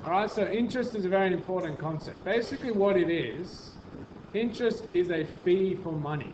Alright, so interest is a very important concept. Basically what it is, interest is a fee for money.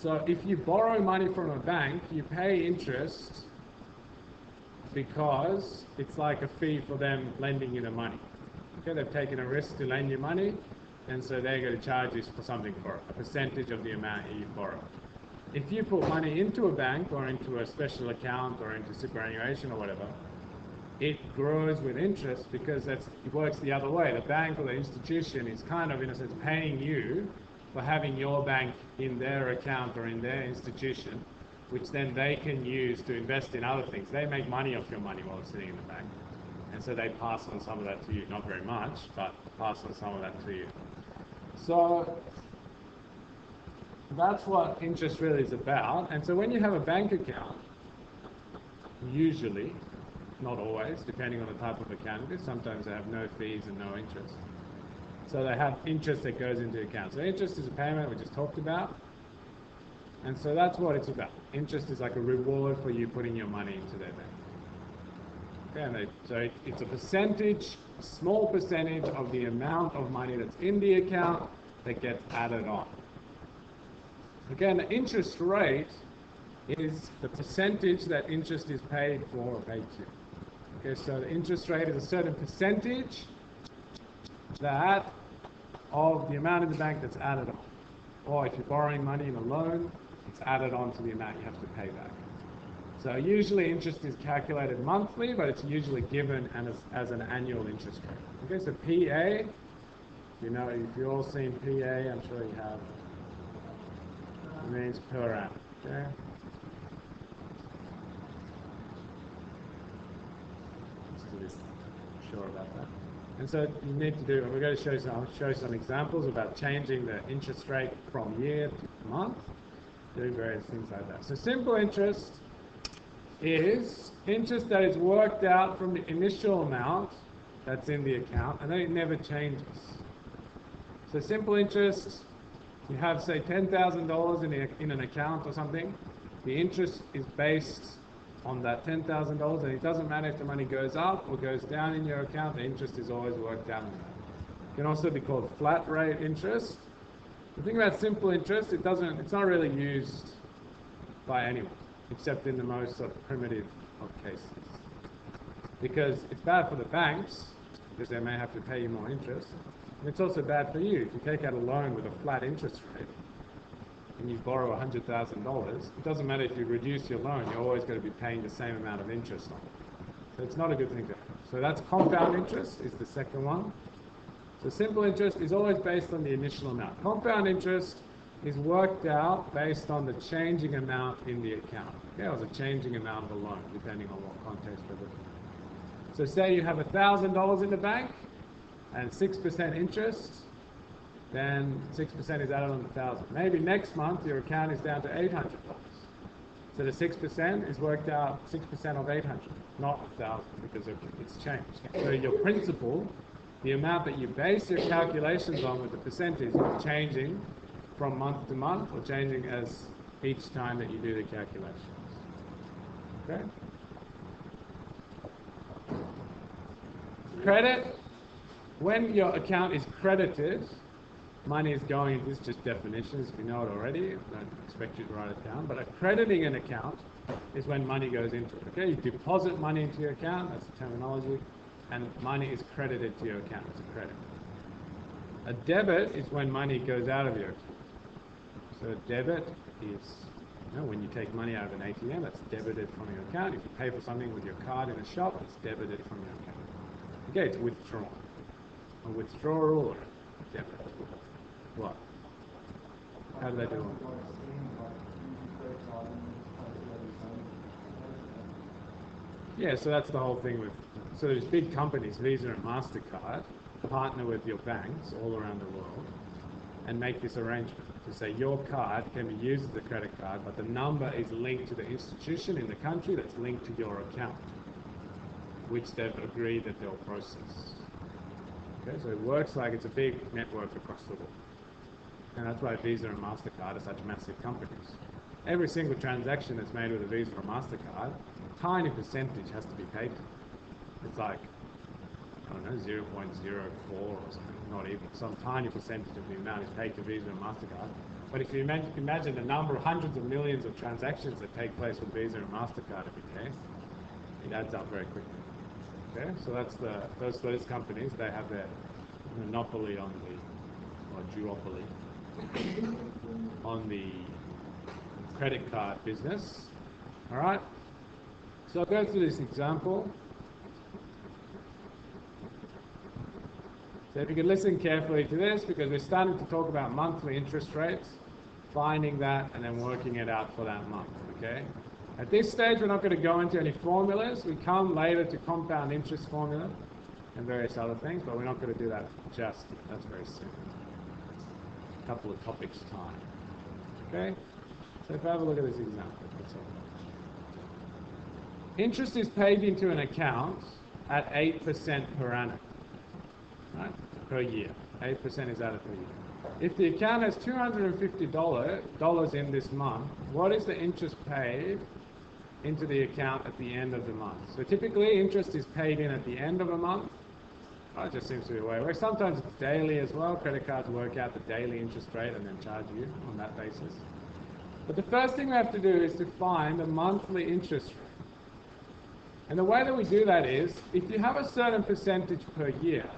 So if you borrow money from a bank, you pay interest because it's like a fee for them lending you the money. Okay, they've taken a risk to lend you money, and so they're going to charge you for something for it, a percentage of the amount you borrow. If you put money into a bank or into a special account or into superannuation or whatever, it grows with interest because it works the other way. The bank or the institution is kind of, in a sense, paying you for having your bank in their account or in their institution, which then they can use to invest in other things. They make money off your money while it's sitting in the bank. And so they pass on some of that to you. Not very much, but pass on some of that to you. So that's what interest really is about. And so when you have a bank account, usually, not always, depending on the type of account it is, sometimes they have no fees and no interest. So they have interest that goes into the account. So interest is a payment we just talked about. And so that's what it's about. Interest is like a reward for you putting your money into their bank. Okay, and so it's a percentage, a small percentage of the amount of money that's in the account that gets added on. Again, the interest rate is the percentage that interest is paid for or paid to. Okay, so the interest rate is a certain percentage that of the amount in the bank that's added on. Or if you're borrowing money in a loan, it's added on to the amount you have to pay back. So usually interest is calculated monthly, but it's usually given as an annual interest rate. Okay, so PA, you know, if you've all seen PA, I'm sure you have, it means per annum. Okay. Sure about that. And so you need to do, and we're going to show some, I'll show some examples about changing the interest rate from year to month, doing various things like that. So simple interest is interest that is worked out from the initial amount that's in the account, and then it never changes. So simple interest, you have say $10,000 in an account or something, the interest is based on that $10,000, and it doesn't matter if the money goes up or goes down in your account, the interest is always worked out on that. It can also be called flat rate interest. The thing about simple interest, it's not really used by anyone, except in the most sort of primitive of cases. Because it's bad for the banks, because they may have to pay you more interest, and it's also bad for you. If you take out a loan with a flat interest rate, and you borrow $100,000, it doesn't matter if you reduce your loan, you're always going to be paying the same amount of interest on it. So it's not a good thing to have. So that's compound interest is the second one. So simple interest is always based on the initial amount. Compound interest is worked out based on the changing amount in the account. Okay, or the changing amount of the loan, depending on what context we're looking at. So say you have $1,000 in the bank and 6% interest, then 6% is added on the 1,000. Maybe next month your account is down to $800. So the 6% is worked out 6% of 800, not 1,000, because it's changed. So your principal, the amount that you base your calculations on with the percentage, is changing from month to month, or changing as each time that you do the calculations. Okay? Credit, when your account is credited, money is going, this is just definitions, if you know it already, I don't expect you to write it down, but accrediting an account is when money goes into it, okay? You deposit money into your account, that's the terminology, and money is credited to your account, it's a credit. A debit is when money goes out of your account. So a debit is, when you take money out of an ATM, that's debited from your account. If you pay for something with your card in a shop, it's debited from your account. Okay, it's withdrawn. A withdrawal or a debit. What? How do they do it? Yeah, so that's the whole thing with, so there's big companies, Visa and MasterCard, partner with your banks all around the world and make this arrangement to say your card can be used as a credit card, but the number is linked to the institution in the country that's linked to your account, which they've agreed that they'll process. Okay, so it works like it's a big network across the world. And that's why Visa and MasterCard are such massive companies. Every single transaction that's made with a Visa or MasterCard tiny percentage has to be paid to. It's like, I don't know, 0.04 or something, not even. Some tiny percentage of the amount is paid to Visa and MasterCard. But if you imagine the number of hundreds of millions of transactions that take place with Visa and MasterCard every day, it adds up very quickly. Okay, so that's those companies, they have their monopoly on the, or duopoly, on the credit card business. All right, so I'll go through this example. So if you could listen carefully to this, because we're starting to talk about monthly interest rates, finding that and then working it out for that month, okay? At this stage, we're not going to go into any formulas. We come later to compound interest formula and various other things, but we're not going to do that just yet. That's very soon. A couple of topics time, okay? So if I have a look at this example, let's have a look. Interest is paid into an account at 8% per annum. Right? Per year. 8% is added per year. If the account has $250 in this month, what is the interest paid into the account at the end of the month? So typically, interest is paid in at the end of a month. Oh, it just seems to be a way. Where sometimes it's daily as well. Credit cards work out the daily interest rate and then charge you on that basis. But the first thing we have to do is to find the monthly interest rate. And the way that we do that is, if you have a certain percentage per year,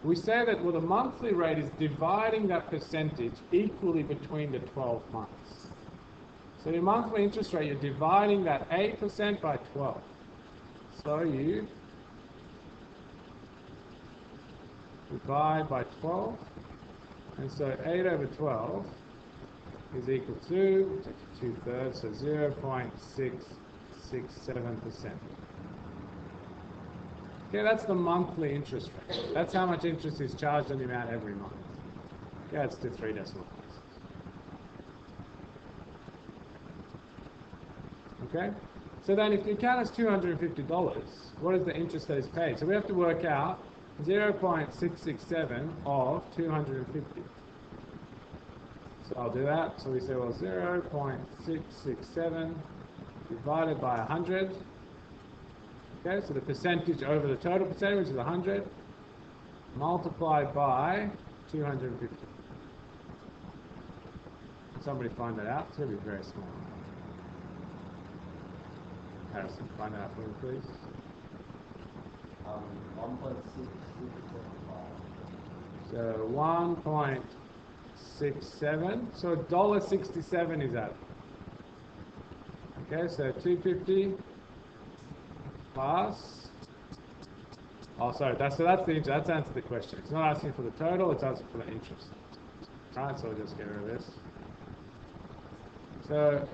we say that, well, the monthly rate is dividing that percentage equally between the 12 months. So your monthly interest rate, you're dividing that 8% by 12. So you divide by 12, and so 8 over 12 is equal to 2/3, so 0.667%. Okay, that's the monthly interest rate. That's how much interest is charged on the amount every month. Okay, that's to 3 decimal places. Okay, so then if the account is $250, what is the interest that is paid? So we have to work out 0.667 of 250. So I'll do that. So we say, well, 0.667 divided by 100. Okay, so the percentage over the total percentage, which is 100, multiplied by 250. Can somebody find that out? It's going to be very small. Harrison, find that out for me, please. 1.6675. So 1.67. So $1.67 is that. Okay, so 250. Plus, oh, sorry, that's the interest. That's answered the question. It's not asking for the total, it's asking for the interest. All right, so we'll just get rid of this. So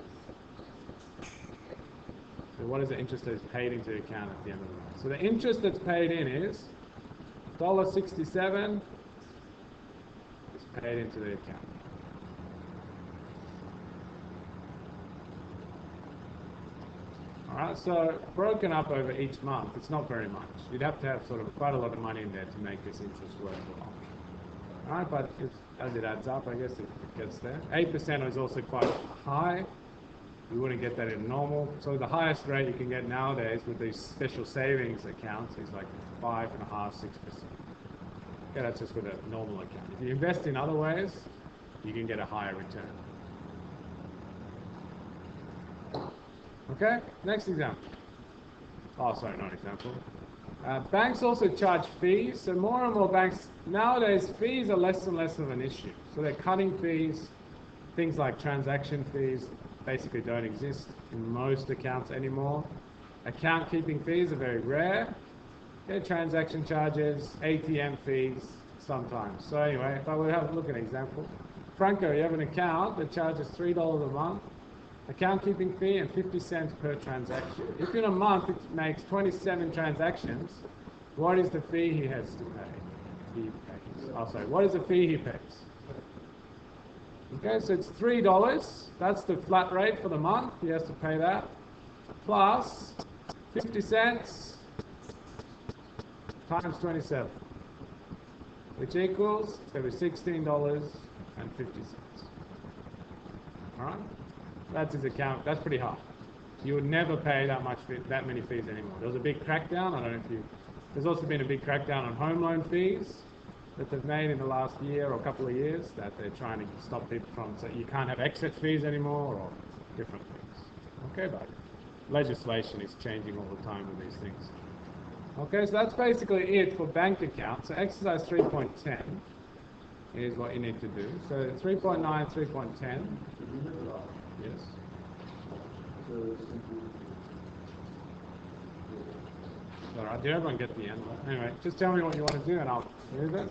what is the interest that is paid into the account at the end of the month? So the interest that's paid in is $1.67 is paid into the account. All right, so broken up over each month, it's not very much. You'd have to have sort of quite a lot of money in there to make this interest worthwhile. All right, but as it adds up, I guess it gets there. 8% is also quite high. You wouldn't get that in normal. So the highest rate you can get nowadays with these special savings accounts is like 5.5%, 6%. Okay, that's just with a normal account. If you invest in other ways, you can get a higher return. Okay, next example. Oh, sorry, not example. Banks also charge fees. So more and more banks, nowadays, fees are less and less of an issue. So they're cutting fees. Things like transaction fees basically don't exist in most accounts anymore. Account keeping fees are very rare. Okay, transaction charges, ATM fees, sometimes. So anyway, if I would have a look at an example. Franco, you have an account that charges $3 a month. Account keeping fee and 50 cents per transaction. If in a month it makes 27 transactions, what is the fee he has to pay? What is the fee he pays? Okay, so it's $3. That's the flat rate for the month. He has to pay that. Plus 50 cents times 27, which equals $16.50. All right? That's his account. That's pretty high. you would never pay that many fees anymore. There was a big crackdown. I don't know if you. There's also been a big crackdown on home loan fees that they've made in the last year or couple of years, that they're trying to stop people from. So you can't have exit fees anymore or different things. Okay, but legislation is changing all the time with these things. Okay, so that's basically it for bank accounts. So exercise 3.10 is what you need to do. So 3.9, 3.10. Yes. All right, did everyone get the end? Anyway, just tell me what you want to do and I'll move it.